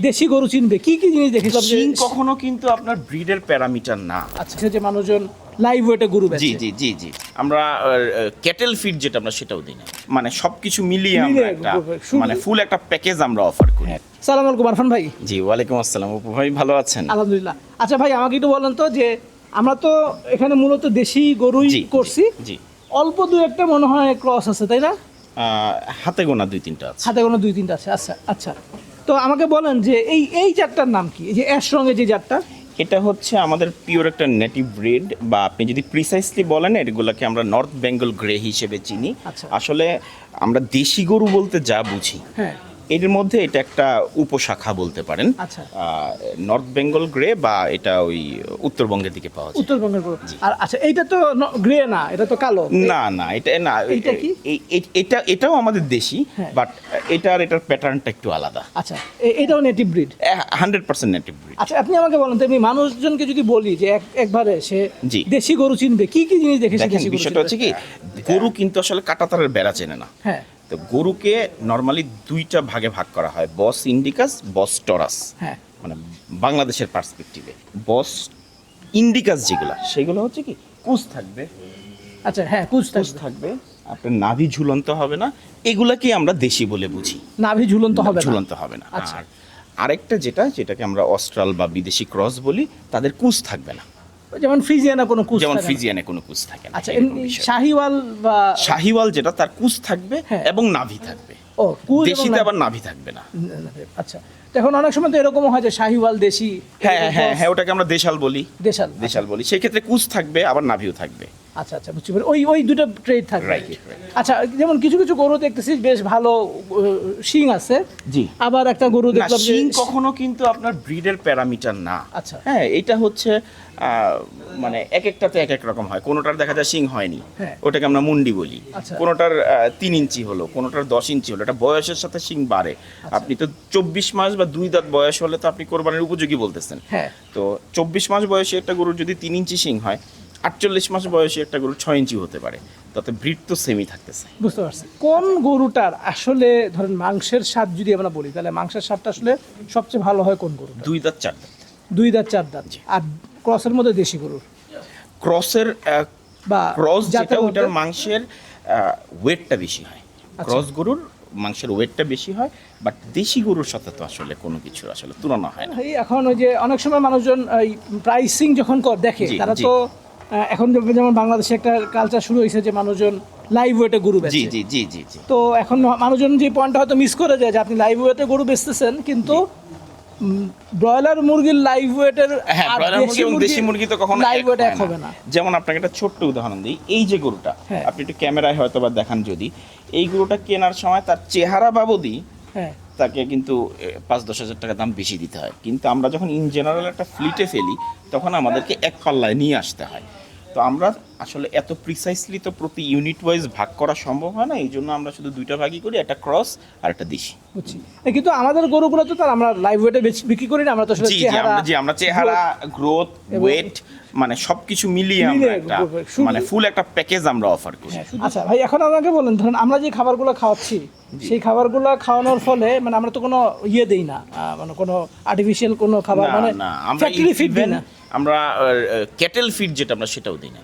দেশি গরু চিনবে কি কি জিনিস দেখে শিং কখনো কিন্তু আপনার ব্রিডের প্যারামিটার না। আচ্ছা, যে মানুষজন লাইভ ওয়েটে গরু বেচে। জি জি জি জি আমরা ক্যাটেল ফিড যেটা আমরা সেটাও দিই না, মানে সবকিছু মিলিয়ে আমরা একটা মানে ফুল একটা প্যাকেজ আমরা অফার করি। সালাম আলাইকুম আরফান ভাই। জি ওয়ালাইকুম আসসালাম অপু ভাই, ভালো আছেন? আলহামদুলিল্লাহ। আচ্ছা ভাই, আমাকে একটু বলেন তো যে আমরা তো এখানে মূলত দেশি গরুই করছি, জি অল্প দু একটা মনে হয় ক্রস আছে, তাই না? হাতে গোনা 2-3টা আছে। হাতে গোনা 2-3টা আছে। আচ্ছা আচ্ছা, তো আমাকে বলেন যে এই জাতটার নাম কি, এই যে অ্যাশ রঙের যে জাতটা? এটা হচ্ছে আমাদের পিওর একটা নেটিভ ব্রিড, বা আপনি যদি প্রিসাইসলি বলেন এগুলোকে আমরা নর্থ বেঙ্গল গ্রে হিসেবে চিনি। আচ্ছা। আসলে আমরা দেশি গরু বলতে যা বুঝি, হ্যাঁ, এর মধ্যে এটা একটা উপশাখা বলতে পারেন। আচ্ছা। নর্থ বেঙ্গল গ্রে, বা এটা ওই উত্তরবঙ্গের দিকে পাওয়া যায়। উত্তরবঙ্গের গরু। আর আচ্ছা, এইটা তো গ্রে না, এটা তো কালো। না না, এটা না, এইটা কি? এটাও আমাদের দেশি, হ্যাঁ। বাট এটার প্যাটার্নটা একটু আলাদা। আচ্ছা, এটাও নেটিভ ব্রিড? 100% native breed. আচ্ছা, আপনি আমাকে বলেন তো, আমি মানুষজনকে যদি বলি যে একবারে সে জি। দেশি গরু চিনবে কি কি জিনিস দেখে সে দেখেন দেশি গরু বিষয়টা হচ্ছে কি, গরু কিন্তু আসলে কাঁটাতারের বেড়া চেনে না। হ্যাঁ তো গরুকে নর্মালি দুইটা ভাগে ভাগ করা হয়, বস ইন্ডিকাস, বস টরাস। হ্যাঁ, মানে বাংলাদেশের পার্সপেক্টিভে বস ইন্ডিকাস যেগুলা, সেগুলো হচ্ছে কি কুচ থাকবে। আচ্ছা হ্যাঁ, কুচ থাকবে, আপনার নাভি ঝুলন্ত হবে না, এগুলাকে আমরা দেশি বলে বুঝি। নাভি ঝুলন্ত হবে না? ঝুলন্ত হবে না। আচ্ছা। আর আরেকটা যেটাকে আমরা অস্ট্রাল বা বিদেশি ক্রস বলি, তাদের কুচ থাকবে না, যেমন ফ্রিজিয়ানা কোনো কুচ যেমন থাকে না? ফ্রিজিয়ানে কোনো কুচ থাকে না। আচ্ছা, এরকম এমনি বিষয়। শাহিওয়াল বা শাহিওয়াল যেটা, তার কুচ থাকবে হ্যাঁ। এবং নাভি থাকবে। ও, কুচ এবং দেশিতে নাভি। আবার নাভি থাকবে না। আচ্ছা, তো এখন অনেক সময় তো এরকমও হয় যে শাহিওয়াল দেশি। হ্যাঁ এরকম হ্যাঁ cross, হ্যাঁ, ওটাকে আমরা দেশাল বলি। দেশাল। দেশাল বলি, সেই ক্ষেত্রে কুচ থাকবে আবার নাভিও থাকবে। আচ্ছা আচ্ছা, বুঝতে পারি। ওই দুটো ট্রেড থাকবে আর Right, কি। right. আচ্ছা, যেমন কিছু কিছু গরু দেখতেছি বেশ ভালো শিং আছে। জি। আবার একটা গরু না, দেখলাম যে শিং কখনো কিন্তু আপনার ব্রিডের প্যারামিটার না। আচ্ছা। হ্যাঁ, এটা হচ্ছে মানে এক একটাতে এক এক রকম হয়। কোনোটার দেখা যায় শিং হয়নি, হ্যাঁ। ওটাকে আমরা মুন্ডি বলি। আচ্ছা। কোনোটার 3 ইঞ্চি হলো, কোনোটার 10 ইঞ্চি হলো। এটা বয়সের সাথে শিং বাড়ে। আপনি তো 24 মাস বা 2 দাঁত বয়স হলে তো আপনি কোরবানির উপযোগী বলতেছেন। হ্যাঁ। তো 24 মাস বয়সে একটা গরুর যদি 3 ইঞ্চি শিং হয়, 48 মাস বয়সে একটা গরুর 6 ইঞ্চি হতে পারে। তাতে ব্রিড তো সেমই থাকতেছে। বুঝতে পারছি। কোন গরুটার আসলে ধরেন মাংসের স্বাদ যদি আমরা বলি, তাহলে মাংসের স্বাদটা আসলে সবচেয়ে ভালো হয় কোন গরুটা? 2 দাঁত 4 দাঁত। 2 দাঁত 4 দাঁত। আর ক্রসের মধ্যে দেশি গরুর ক্রসের বা ক্রস যেটা, জাতের মধ্যে? ওটার মাংসের ওয়েটটা বেশি হয়। ক্রস গরুর মাংসের ওয়েটটা বেশি হয়, বাট দেশি গরুর সাথে তো আসলে কোনো কিছু আসলে তুলনা হয় না। এই এখন ওই যে অনেক সময় মানুষজন এই প্রাইসিং যখন দেখে, জি, তারা জি। তো এখন যেমন বাংলাদেশে একটা কালচার শুরু হয়েছে যে মানুষজন লাইভ ওয়েটে গরু জি বেচে। জি জি জি জি। তো এখন মানুষজন যে পয়েন্টটা হয়তো মিস করে যায় যে আপনি লাইভ ওয়েটে গরু বেচতেছেন, কিন্তু ব্রয়লার মুরগির লাইভ ওয়েটের হ্যাঁ, ব্রয়লার মুরগি এবং দেশি মুরগি তো কখনো লাইভ এক ওয়েট হয় এক হবে না। যেমন আপনাকে একটা ছোট্ট উদাহরণ দিই, এই যে গরুটা, হ্যাঁ। আপনি একটু ক্যামেরায় হয়তো বা দেখান, যদি এই গরুটা কেনার সময় তার চেহারা বাবদই হ্যাঁ, তাকে কিন্তু 5-10 হাজার টাকা দাম বেশি দিতে হয়। কিন্তু আমরা যখন ইন জেনারেল একটা ফ্লিটে ফেলি, তখন আমাদেরকে এক পাল্লায় নিয়ে আসতে হয়। তো আমরা আসলে এত প্রিসাইসলি তো প্রতি ইউনিট ওয়াইজ ভাগ করা সম্ভব হয় না, এই জন্য আমরা শুধু দুইটা ভাগই করি, একটা ক্রস আর একটা দেশি। বুঝছি। কিন্তু আমাদের গরুগুলো তো তার আমরা লাইভ ওয়েটে বিক্রি করি না, আমরা তো আসলে জি জি, আমরা চেহারা, গ্রোথ, ওয়েট, মানে সবকিছু মিলিয়ে আমরা একটা মানে ফুল একটা প্যাকেজ আমরা অফার করি। আচ্ছা ভাই, এখন আমাকে বলেন, ধরুন আমরা যে খাবারগুলো খাওয়াচ্ছি, সেই খাবারগুলো খাওয়ানোর ফলে মানে আমরা তো কোনো দেই না, মানে কোনো আর্টিফিশিয়াল কোনো খাবার, মানে না, আমরা ফ্যাক্টরি ফিড দিই না। আমরা ক্যাটেল ফিড যেটা, আমরা সেটাও দিই না।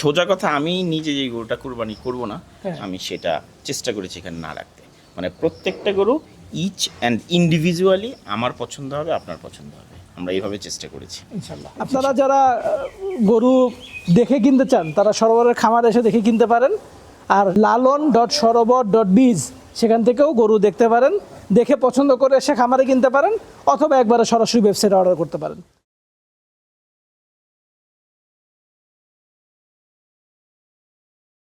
সোজা কথা, আমি নিজে যে গরুটা কুরবানি করব না, হ্যাঁ। আমি সেটা চেষ্টা করেছি এখানে না রাখতে। মানে প্রত্যেকটা গরু ইচ অ্যান্ড ইন্ডিভিজুয়ালি আমার পছন্দ হবে, আপনার পছন্দ হবে, আমরা এইভাবে চেষ্টা করেছি। ইনশাল্লাহ। আপনারা যারা গরু দেখে কিনতে চান, তারা সরোবরের খামারে এসে দেখে কিনতে পারেন। আর lalon.সরোবর.biz সেখান থেকেও গরু দেখতে পারেন, দেখে পছন্দ করে এসে খামারে কিনতে পারেন, অথবা একবারে সরাসরি ওয়েবসাইটে অর্ডার করতে পারেন।